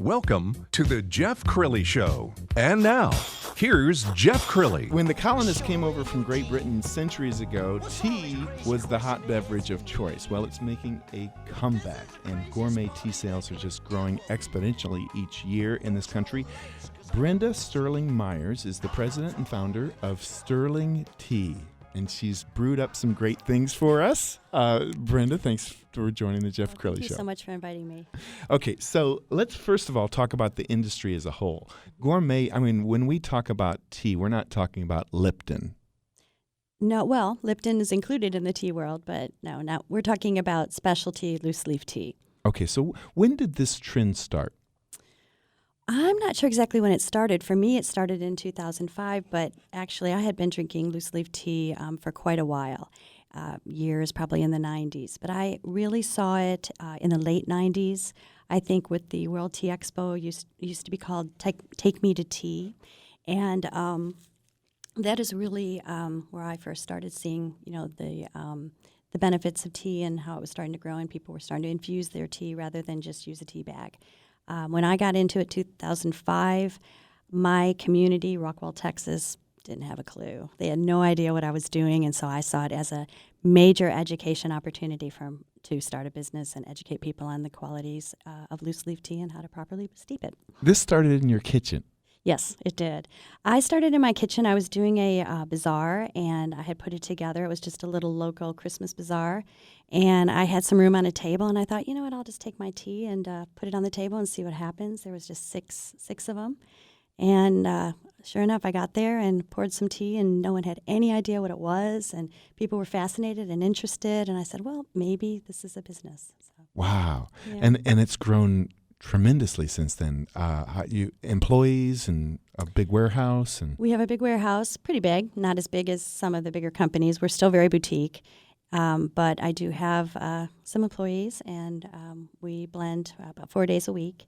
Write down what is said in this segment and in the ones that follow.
Welcome to the Jeff Crilley Show. And now, here's Jeff Crilley. When the colonists came over from Great Britain centuries ago, tea was the hot beverage of choice. Well, it's making a comeback, and gourmet tea sales are just growing exponentially each year in this country. Brenda Sterling Myers is the president and founder of Sterling Tea, and she's brewed up some great things for us. Brenda, thanks for joining the Jeff Crilley Show. Thank you so much for inviting me. Okay, so let's first of all talk about the industry as a whole. Gourmet, I mean, when we talk about tea, we're not talking about Lipton. No, well, Lipton is included in the tea world, but no, we're talking about specialty loose leaf tea. Okay, so when did this trend start? I'm not sure exactly when it started. For me, it started in 2005, but actually I had been drinking loose leaf tea for quite a while, years probably in the 90s. But I really saw it in the late 90s, I think with the World Tea Expo, used to be called Take Me to Tea. And that is really where I first started seeing, the benefits of tea and how it was starting to grow, and people were starting to infuse their tea rather than just use a tea bag. When I got into it 2005, my community, Rockwall, Texas, didn't have a clue. They had no idea what I was doing, and so I saw it as a major education opportunity to start a business and educate people on the qualities of loose leaf tea and how to properly steep it. This started in your kitchen. Yes, it did. I started in my kitchen. I was doing a bazaar, and I had put it together. It was just a little local Christmas bazaar, and I had some room on a table, and I thought, you know what, I'll just take my tea and put it on the table and see what happens. There was just six of them, and sure enough, I got there and poured some tea, and no one had any idea what it was, and people were fascinated and interested, and I said, well, maybe this is a business. So, wow. yeah. And it's grown tremendously since then. You employees and a big warehouse, and we have a big warehouse, pretty big, not as big as some of the bigger companies. We're still very boutique, but I do have some employees, and we blend about 4 days a week,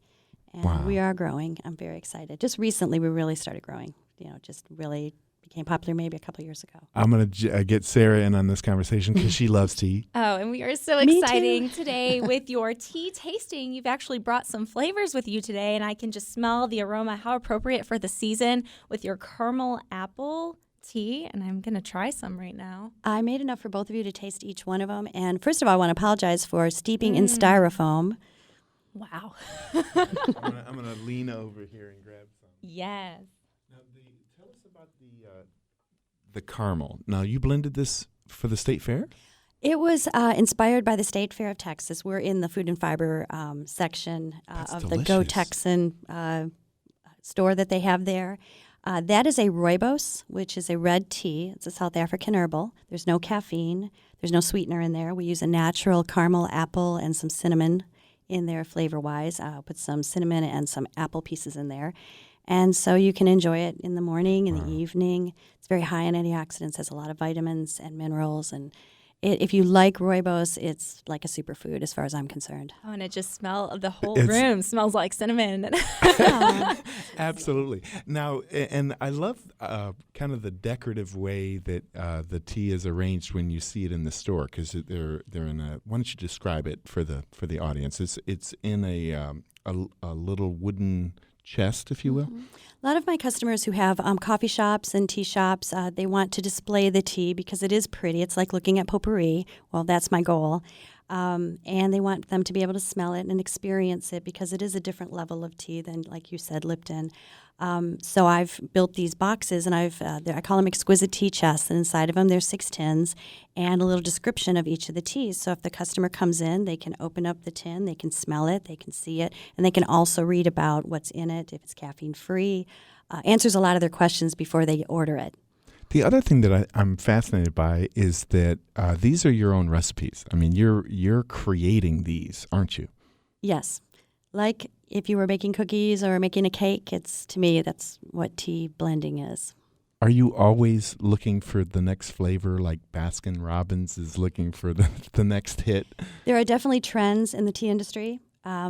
and Wow. we are growing. I'm very excited. Just recently, we really started growing. Just really became popular maybe a couple years ago. I'm going to get Sarah in on this conversation because she loves tea. Oh, and we are so Me exciting too. today with your tea tasting. You've actually brought some flavors with you today, and I can just smell the aroma. How appropriate for the season with your caramel apple tea, and I'm going to try some right now. I made enough for both of you to taste each one of them. And first of all, I want to apologize for steeping in styrofoam. Wow. I'm going to lean over here and grab some. Yes. Now, tell us about the caramel. Now, you blended this for the State Fair? It was inspired by the State Fair of Texas. We're in the food and fiber section of the Go delicious. Texan store that they have there. That is a rooibos, which is a red tea. It's a South African herbal. There's no caffeine. There's no sweetener in there. We use a natural caramel apple and some cinnamon in there flavor-wise. I'll put some cinnamon and some apple pieces in there. And so you can enjoy it in the morning, in the evening. It's very high in antioxidants, has a lot of vitamins and minerals. And if you like rooibos, it's like a superfood as far as I'm concerned. Oh, and it just smells, the whole It's- room smells like cinnamon. Absolutely. Now, and I love kind of the decorative way that the tea is arranged when you see it in the store, because they're in a. Why don't you describe it for the audience? It's in a little wooden chest, if you will. Mm-hmm. A lot of my customers who have coffee shops and tea shops, they want to display the tea because it is pretty. It's like looking at potpourri. Well, that's my goal. And they want them to be able to smell it and experience it because it is a different level of tea than, like you said, Lipton. So I've built these boxes, and I call them exquisite tea chests, and inside of them there's 6 tins and a little description of each of the teas. So if the customer comes in, they can open up the tin, they can smell it, they can see it, and they can also read about what's in it, if it's caffeine-free. Answers a lot of their questions before they order it. The other thing that I'm fascinated by is that these are your own recipes. I mean, you're creating these, aren't you? Yes. Like if you were making cookies or making a cake, to me, that's what tea blending is. Are you always looking for the next flavor, like Baskin Robbins is looking for the next hit? There are definitely trends in the tea industry,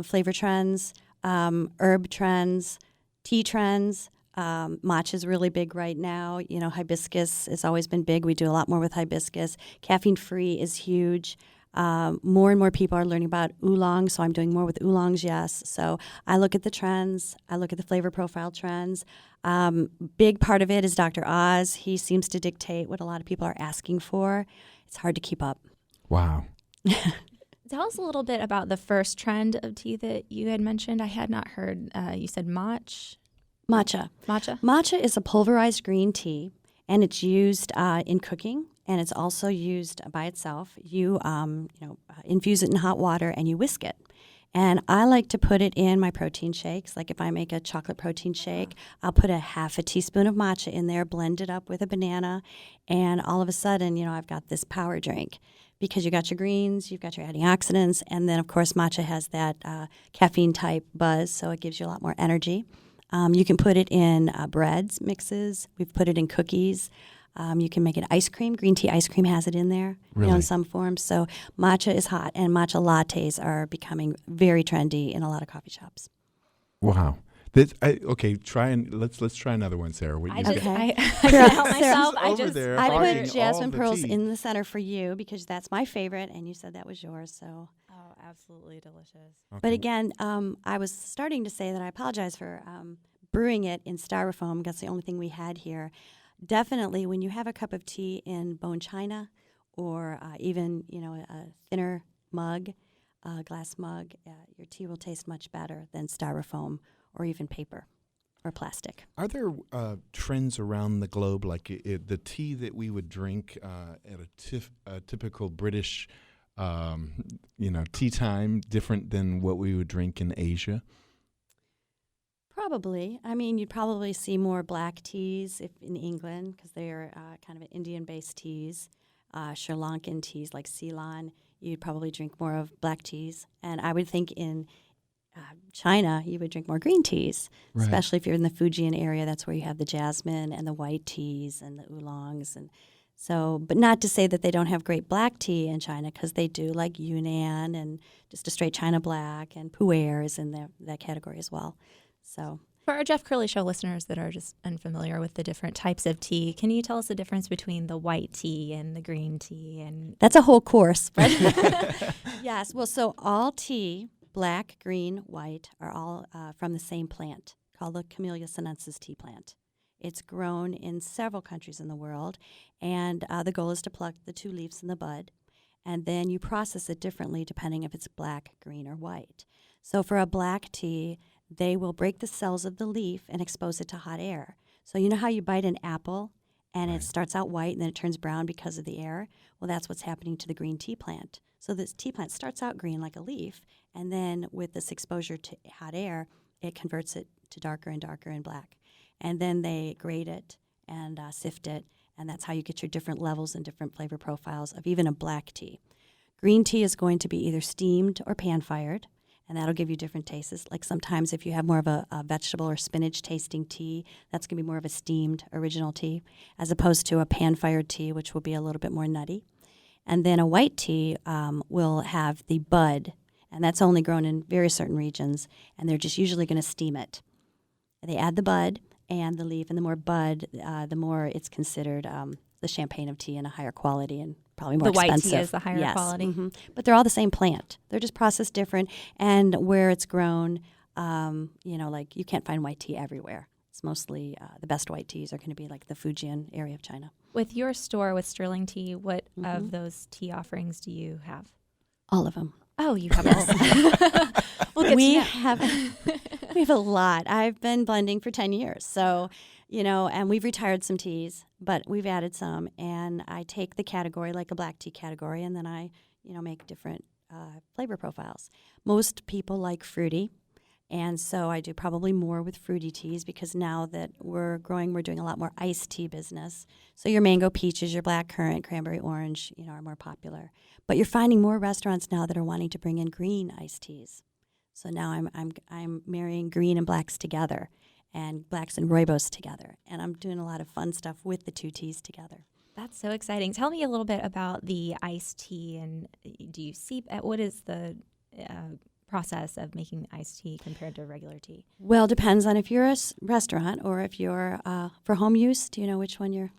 flavor trends, herb trends, tea trends. Matcha is really big right now. Hibiscus has always been big. We do a lot more with hibiscus. Caffeine-free is huge. More and more people are learning about oolong, so I'm doing more with oolongs, yes. So I look at the trends. I look at the flavor profile trends. Big part of it is Dr. Oz. He seems to dictate what a lot of people are asking for. It's hard to keep up. Wow. Tell us a little bit about the first trend of tea that you had mentioned. I had not heard. You said Matcha. Matcha? Matcha is a pulverized green tea, and it's used in cooking, and it's also used by itself. You infuse it in hot water, and you whisk it. And I like to put it in my protein shakes. Like if I make a chocolate protein shake, I'll put a half a teaspoon of matcha in there, blend it up with a banana, and all of a sudden, I've got this power drink. Because you got your greens, you've got your antioxidants, and then, of course, matcha has that caffeine-type buzz, so it gives you a lot more energy. You can put it in breads, mixes. We've put it in cookies. You can make it ice cream. Green tea ice cream has it in there, Really? in some forms. So matcha is hot, and matcha lattes are becoming very trendy in a lot of coffee shops. Wow. Let's try another one, Sarah. What you Okay. I can't help myself. Over there. I hogging put jasmine all the pearls tea. in the center for you because that's my favorite, and you said that was yours. So, Oh, absolutely delicious. but again, I was starting to say that I apologize for brewing it in styrofoam. That's the only thing we had here. Definitely, when you have a cup of tea in bone china, or even a thinner mug, glass mug, your tea will taste much better than styrofoam or even paper or plastic. Are there trends around the globe, like the tea that we would drink at a typical British, tea time, different than what we would drink in Asia? Probably. I mean, you'd probably see more black teas if in England because they're kind of Indian-based teas. Sri Lankan teas like Ceylon, you'd probably drink more of black teas. And I would think in China, you would drink more green teas, Right. especially if you're in the Fujian area. That's where you have the jasmine and the white teas and the oolongs. And so, but not to say that they don't have great black tea in China, because they do, like Yunnan and just a straight China black, and Pu'er is in that category as well. So, For our Jeff Crilley Show listeners that are just unfamiliar with the different types of tea, can you tell us the difference between the white tea and the green tea? And that's a whole course. Yes. Well, so all tea, black, green, white, are all from the same plant called the Camellia sinensis tea plant. It's grown in several countries in the world, and the goal is to pluck the two leaves in the bud, and then you process it differently depending if it's black, green, or white. So for a black tea, they will break the cells of the leaf and expose it to hot air. So you know how you bite an apple and Right. it starts out white and then it turns brown because of the air? Well, that's what's happening to the green tea plant. So this tea plant starts out green like a leaf, and then with this exposure to hot air, it converts it to darker and darker and black. And then they grate it and sift it, and that's how you get your different levels and different flavor profiles of even a black tea. Green tea is going to be either steamed or pan-fired, and that'll give you different tastes. Like sometimes if you have more of a vegetable or spinach tasting tea, that's going to be more of a steamed original tea, as opposed to a pan-fired tea, which will be a little bit more nutty. And then a white tea will have the bud, and that's only grown in very certain regions, and they're just usually going to steam it. They add the bud and the leaf, and the more bud, the more it's considered the champagne of tea and a higher quality and probably more the white expensive. tea is the higher Yes. quality. Mhm. But they're all the same plant. They're just processed different, and where it's grown, like you can't find white tea everywhere. It's mostly the best white teas are going to be like the Fujian area of China. With your store with Sterling Tea, what of those tea offerings do you have? All of them. Oh, you have all of them. We'll get we to know. have we have a lot. I've been blending for 10 years. So, and we've retired some teas, but we've added some, and I take the category like a black tea category, and then I, make different flavor profiles. Most people like fruity, and so I do probably more with fruity teas because now that we're growing, we're doing a lot more iced tea business. So your mango peaches, your black currant, cranberry orange, are more popular. But you're finding more restaurants now that are wanting to bring in green iced teas. So now I'm marrying green and blacks together, and blacks and rooibos together, and I'm doing a lot of fun stuff with the two teas together. That's so exciting. Tell me a little bit about the iced tea, and do you see what is the process of making iced tea compared to regular tea? Well, depends on if you're a restaurant or if you're for home use. Do you know which one you're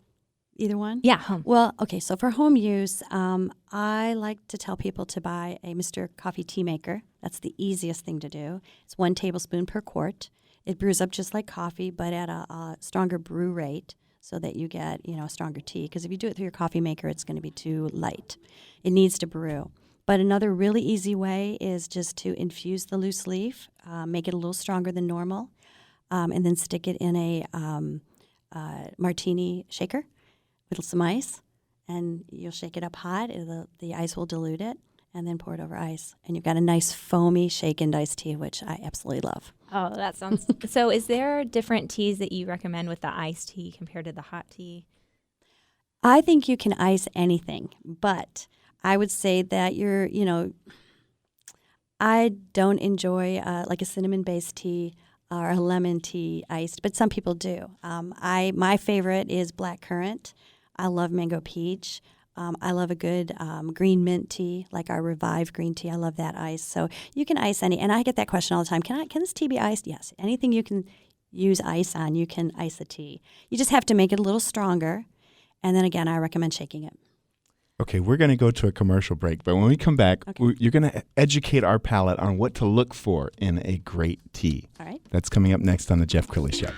Either one? Yeah, home. Well, okay, so for home use, I like to tell people to buy a Mr. Coffee tea maker. That's the easiest thing to do. It's 1 tablespoon per quart. It brews up just like coffee, but at a stronger brew rate so that you get, a stronger tea. Because if you do it through your coffee maker, it's going to be too light. It needs to brew. But another really easy way is just to infuse the loose leaf, make it a little stronger than normal, and then stick it in a martini shaker with some ice, and you'll shake it up hot. The ice will dilute it, and then pour it over ice. And you've got a nice foamy shaken iced tea, which I absolutely love. Oh, that sounds... So is there different teas that you recommend with the iced tea compared to the hot tea? I think you can ice anything, but I would say that I don't enjoy like a cinnamon-based tea or a lemon tea iced, but some people do. My favorite is blackcurrant. I love mango peach. I love a good green mint tea, like our Revive green tea. I love that ice. So you can ice any, and I get that question all the time. Can this tea be iced? Yes. Anything you can use ice on, you can ice a tea. You just have to make it a little stronger, and then again, I recommend shaking it. Okay, we're going to go to a commercial break, but when we come back, you're going to educate our palate on what to look for in a great tea. All right. That's coming up next on The Jeff Crilley Show.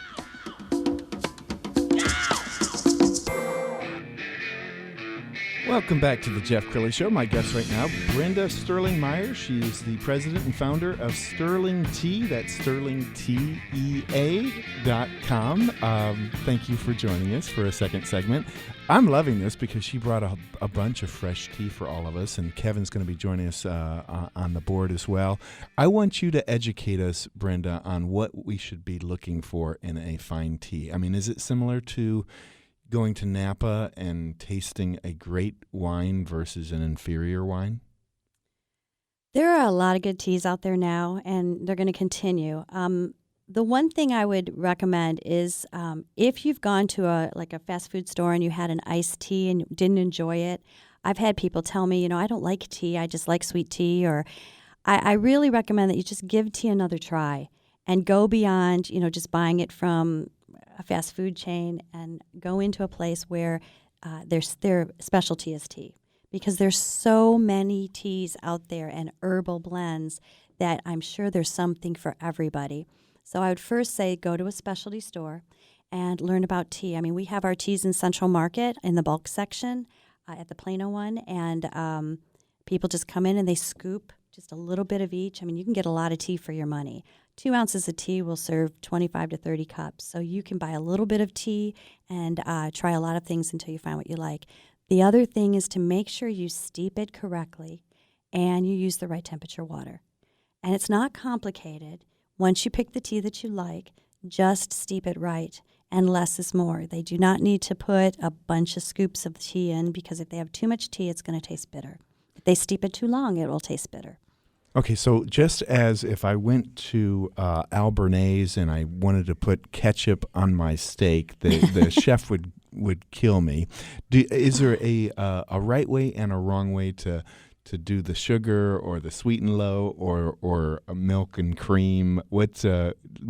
Welcome back to The Jeff Crilley Show. My guest right now, Brenda Sterling Myers. She is the president and founder of Sterling Tea. That's sterlingtea.com. Thank you for joining us for a second segment. I'm loving this because she brought a bunch of fresh tea for all of us, and Kevin's going to be joining us on the board as well. I want you to educate us, Brenda, on what we should be looking for in a fine tea. I mean, is it similar to going to Napa and tasting a great wine versus an inferior wine? There are a lot of good teas out there now, and they're going to continue. The one thing I would recommend is if you've gone to a fast food store and you had an iced tea and didn't enjoy it, I've had people tell me, I don't like tea, I just like sweet tea. Or I really recommend that you just give tea another try and go beyond, just buying it from a fast food chain and go into a place where their specialty is tea. Because there's so many teas out there and herbal blends that I'm sure there's something for everybody. So I would first say go to a specialty store and learn about tea. I mean, we have our teas in Central Market in the bulk section at the Plano one, and people just come in and they scoop just a little bit of each. I mean, you can get a lot of tea for your money. 2 ounces of tea will serve 25 to 30 cups. So you can buy a little bit of tea and try a lot of things until you find what you like. The other thing is to make sure you steep it correctly and you use the right temperature water. And it's not complicated. Once you pick the tea that you like, just steep it right, and less is more. They do not need to put a bunch of scoops of tea in, because if they have too much tea, it's going to taste bitter. If they steep it too long, it will taste bitter. Okay, so just as if I went to Albernays and I wanted to put ketchup on my steak, the chef would kill me. Is there a right way and a wrong way to do the sugar or the sweet and low or a milk and cream?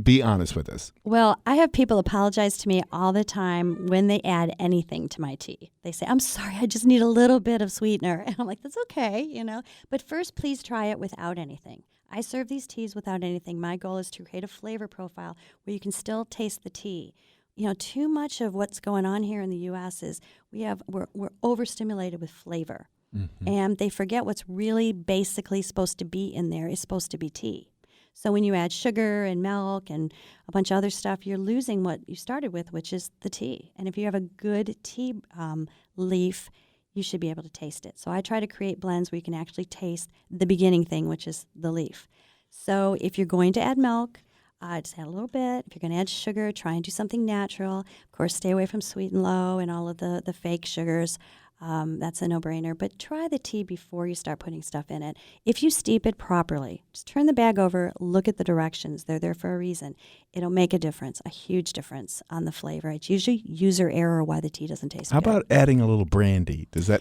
Be honest with us. Well, I have people apologize to me all the time when they add anything to my tea. They say, I'm sorry, I just need a little bit of sweetener. And I'm like, that's okay, But first, please try it without anything. I serve these teas without anything. My goal is to create a flavor profile where you can still taste the tea. Too much of what's going on here in the U.S. is we're overstimulated with flavor. Mm-hmm. And they forget what's really basically supposed to be in there is supposed to be tea. So when you add sugar and milk and a bunch of other stuff, you're losing what you started with, which is the tea. And if you have a good tea leaf, you should be able to taste it. So I try to create blends where you can actually taste the beginning thing, which is the leaf. So if you're going to add milk, just add a little bit. If you're going to add sugar, try and do something natural. Of course, stay away from sweet and low and all of the fake sugars. That's a no-brainer. But try the tea before you start putting stuff in it. If you steep it properly, just turn the bag over, look at the directions. They're there for a reason. It'll make a difference, a huge difference on the flavor. It's usually user error why the tea doesn't taste How good. about adding a little brandy? Does that?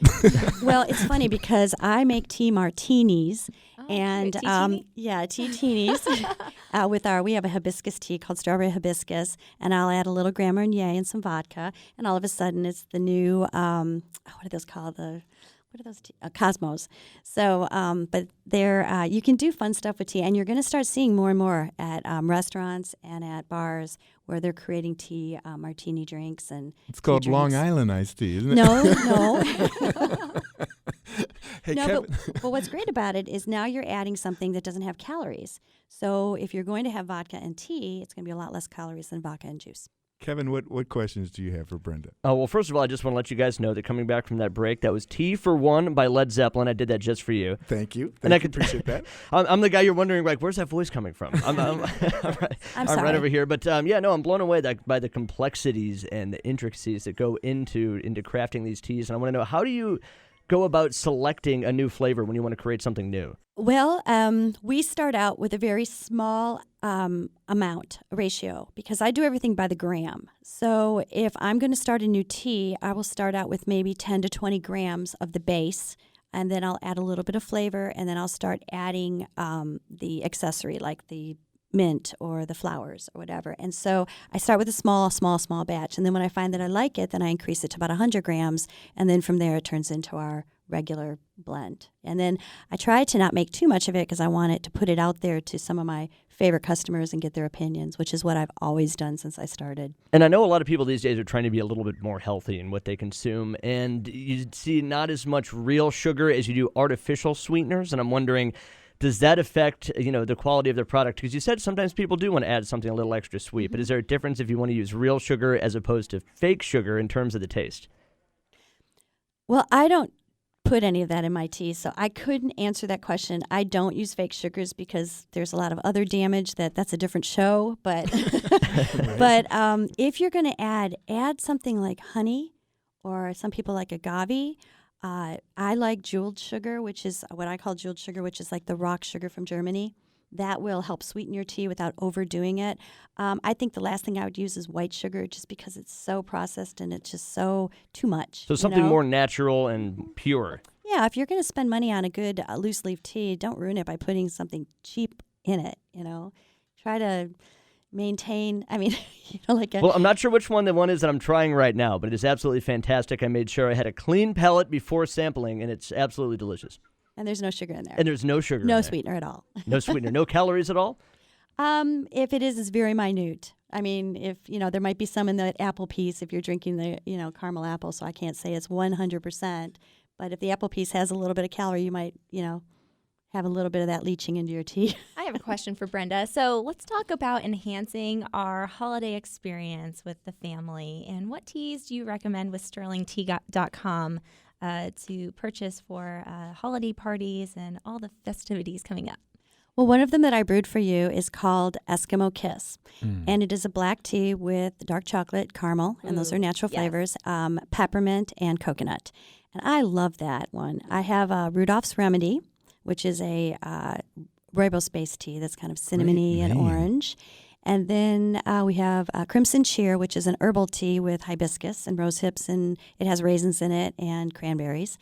Well, it's funny because I make tea martinis. And tea teeny? tea teenies. We have a hibiscus tea called strawberry hibiscus, and I'll add a little Grand Marnier and some vodka, and all of a sudden it's the new what are those called? Cosmos. So, but there you can do fun stuff with tea, and you're going to start seeing more and more at restaurants and at bars where they're creating tea martini drinks and. It's called tea Long drinks. Island iced tea, isn't it? No. Hey, No, Kevin. but what's great about it is now you're adding something that doesn't have calories. So if you're going to have vodka and tea, it's going to be a lot less calories than vodka and juice. Kevin, what questions do you have for Brenda? Well, first of all, I just want to let you guys know that coming back from that break, that was Tea for One by Led Zeppelin. I did that just for you. Thank you. And I could could appreciate that. I'm the guy you're wondering, like, where's that voice coming from? I'm I'm right sorry. over here. But I'm blown away by the complexities and the intricacies that go into crafting these teas. And I want to know, how do you go about selecting a new flavor when you want to create something new? Well, we start out with a very small ratio, because I do everything by the gram. So if I'm going to start a new tea, I will start out with maybe 10 to 20 grams of the base, and then I'll add a little bit of flavor, and then I'll start adding the accessory like the mint or the flowers or whatever. And so I start with a small batch. And then when I find that I like it, then I increase it to about 100 grams. And then from there, it turns into our regular blend. And then I try to not make too much of it because I want it to put it out there to some of my favorite customers and get their opinions, which is what I've always done since I started. And I know a lot of people these days are trying to be a little bit more healthy in what they consume. And you see not as much real sugar as you do artificial sweeteners. And I'm wondering, does that affect, the quality of their product? Because you said sometimes people do want to add something a little extra sweet, but is there a difference if you want to use real sugar as opposed to fake sugar in terms of the taste? Well, I don't put any of that in my tea, so I couldn't answer that question. I don't use fake sugars because there's a lot of other damage that's a different show. But but if you're going to add something like honey, or some people like agave. I like jeweled sugar, which is what I call jeweled sugar, which is like the rock sugar from Germany. That will help sweeten your tea without overdoing it. I think the last thing I would use is white sugar, just because it's so processed and it's just so too much. So something more natural and pure. Yeah, if you're going to spend money on a good loose leaf tea, don't ruin it by putting something cheap in it. Try to maintain. Well, I'm not sure which one the one is that I'm trying right now, but it is absolutely fantastic. I made sure I had a clean palate before sampling, and it's absolutely delicious. And there's no sugar in there. And there's no sugar in No there. sweetener at all. No sweetener. No calories at all? If it is, it's very minute. If, there might be some in the apple piece if you're drinking the, caramel apple, so I can't say it's 100%. But if the apple piece has a little bit of calorie, you might, have a little bit of that leaching into your tea. I have a question for Brenda. So let's talk about enhancing our holiday experience with the family. And what teas do you recommend with sterlingtea.com to purchase for holiday parties and all the festivities coming up? Well, one of them that I brewed for you is called Eskimo Kiss. And it is a black tea with dark chocolate, caramel, and those are natural flavors, peppermint, and coconut. And I love that one. I have Rudolph's Remedy, which is a rooibos-based tea that's kind of cinnamony and orange. And then we have Crimson Cheer, which is an herbal tea with hibiscus and rose hips, and it has raisins in it and cranberries.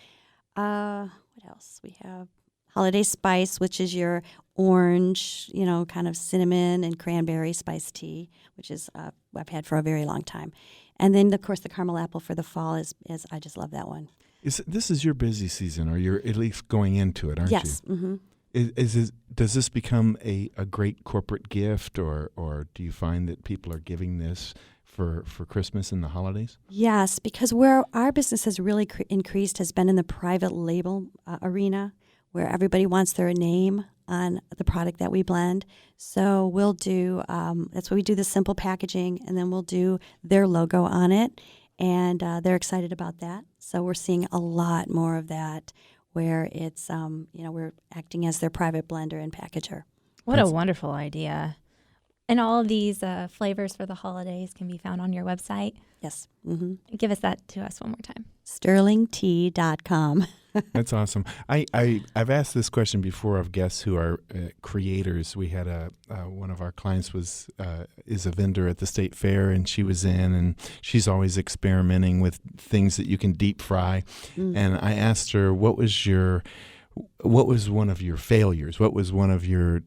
What else? We have Holiday Spice, which is your orange, kind of cinnamon and cranberry spice tea, which is I've had for a very long time. And then, of course, the caramel apple for the fall is I just love that one. This is your busy season, or you're at least going into it, aren't you? Yes. Mm-hmm. Does this become a great corporate gift, or do you find that people are giving this for Christmas and the holidays? Yes, because where our business has really increased has been in the private label arena, where everybody wants their name on the product that we blend. So we'll do, that's why we do the simple packaging, and then we'll do their logo on it, and they're excited about that. So we're seeing a lot more of that, where it's, we're acting as their private blender and packager. What a wonderful idea. And all of these flavors for the holidays can be found on your website. Yes. Mm-hmm. Give us that to us one more time. sterlingtea.com. That's awesome. I've asked this question before of guests who are creators. We had one of our clients is a vendor at the state fair, and she was in, and she's always experimenting with things that you can deep fry. And I asked her, what was one of your failures? What was one of your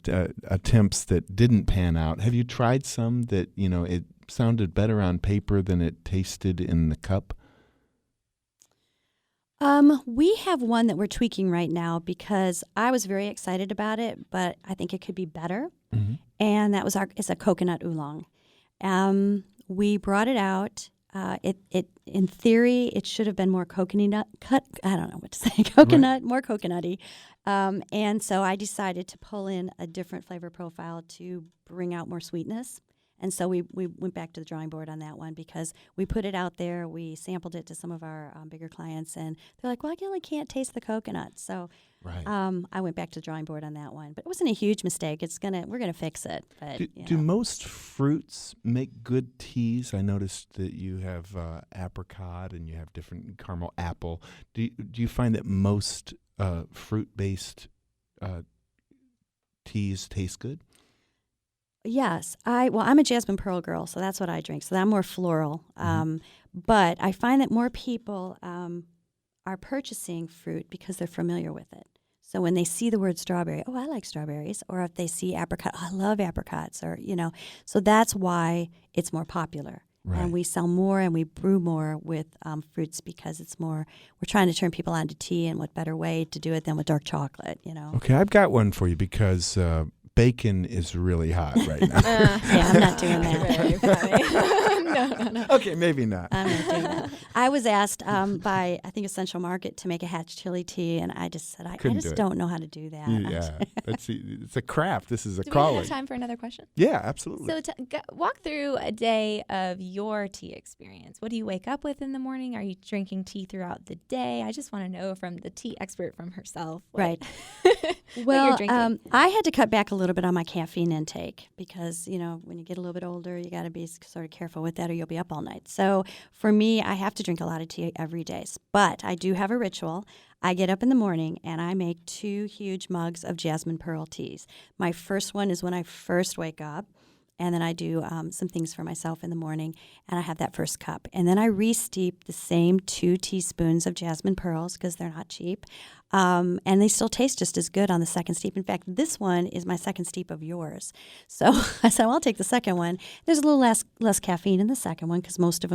attempts that didn't pan out? Have you tried some that, it sounded better on paper than it tasted in the cup? We have one that we're tweaking right now because I was very excited about it, but I think it could be better. Mm-hmm. And that was it's a coconut oolong. We brought it out. It in theory, it should have been more coconut. I don't know what to say. Coconut, right. More coconutty. And so I decided to pull in a different flavor profile to bring out more sweetness. And so we went back to the drawing board on that one because we put it out there. We sampled it to some of our bigger clients, and they're like, well, I really can't taste the coconut. So right. I went back to the drawing board on that one. But it wasn't a huge mistake. We're gonna fix it. But, do most fruits make good teas? I noticed that you have apricot and you have different caramel apple. Do you find that most fruit-based teas taste good? Yes. I'm a jasmine pearl girl, so that's what I drink. So I'm more floral. But I find that more people are purchasing fruit because they're familiar with it. So when they see the word strawberry, oh, I like strawberries. Or if they see apricot, oh, I love apricots. Or, so that's why it's more popular. Right. And we sell more and we brew more with fruits because we're trying to turn people on to tea, and what better way to do it than with dark chocolate, Okay, I've got one for you because bacon is really hot right now. Yeah, I'm not doing that. Very funny. No. Okay, maybe not. I'm not doing that. I was asked by, I think, Essential Market to make a hatch chili tea, and I just said, I just don't know how to do that. Yeah, it's a craft. This is a Do calling. we have time for another question? Yeah, absolutely. So walk through a day of your tea experience. What do you wake up with in the morning? Are you drinking tea throughout the day? I just want to know from the tea expert from herself. Right. Well, I had to cut back a little bit on my caffeine intake because, when you get a little bit older, you got to be sort of careful with that or you'll be up all night. So for me, I have to drink a lot of tea every day. But I do have a ritual. I get up in the morning and I make 2 huge mugs of jasmine pearl teas. My first one is when I first wake up. And then I do some things for myself in the morning, and I have that first cup. And then I re-steep the same 2 teaspoons of jasmine pearls because they're not cheap. And they still taste just as good on the second steep. In fact, this one is my second steep of yours. So I said, well, I'll take the second one. There's a little less caffeine in the second one because most of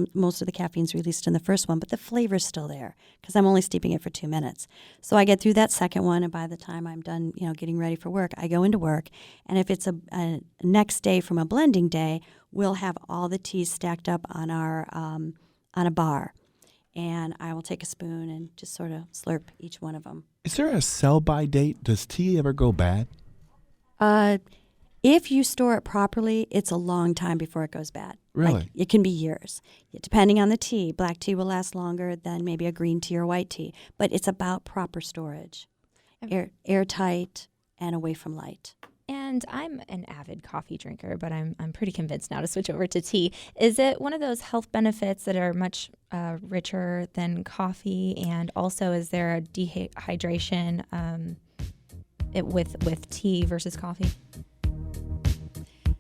the caffeine's released in the first one, but the flavor's still there because I'm only steeping it for 2 minutes. So I get through that second one, and by the time I'm done, getting ready for work, I go into work. And if it's a next day from a blending day, we'll have all the teas stacked up on our on a bar. And I will take a spoon and just sort of slurp each one of them. Is there a sell-by date? Does tea ever go bad? If you store it properly, it's a long time before it goes bad. Really? It can be years. Depending on the tea. Black tea will last longer than maybe a green tea or white tea. But it's about proper storage. Airtight and away from light. And I'm an avid coffee drinker, but I'm pretty convinced now to switch over to tea. Is it one of those health benefits that are much richer than coffee? And also, is there a dehydration with tea versus coffee?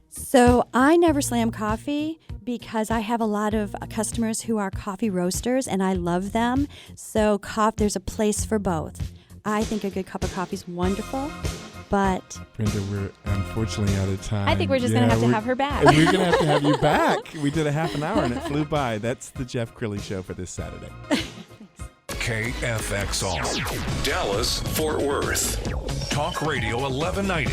So I never slam coffee because I have a lot of customers who are coffee roasters, and I love them. So there's a place for both. I think a good cup of coffee is wonderful. But Brenda, we're unfortunately out of time. I think we're just going to have her back. And we're going to have to have you back. We did a half an hour and it flew by. That's the Jeff Crilley Show for this Saturday. KFXR, Dallas, Fort Worth. Talk Radio 1190.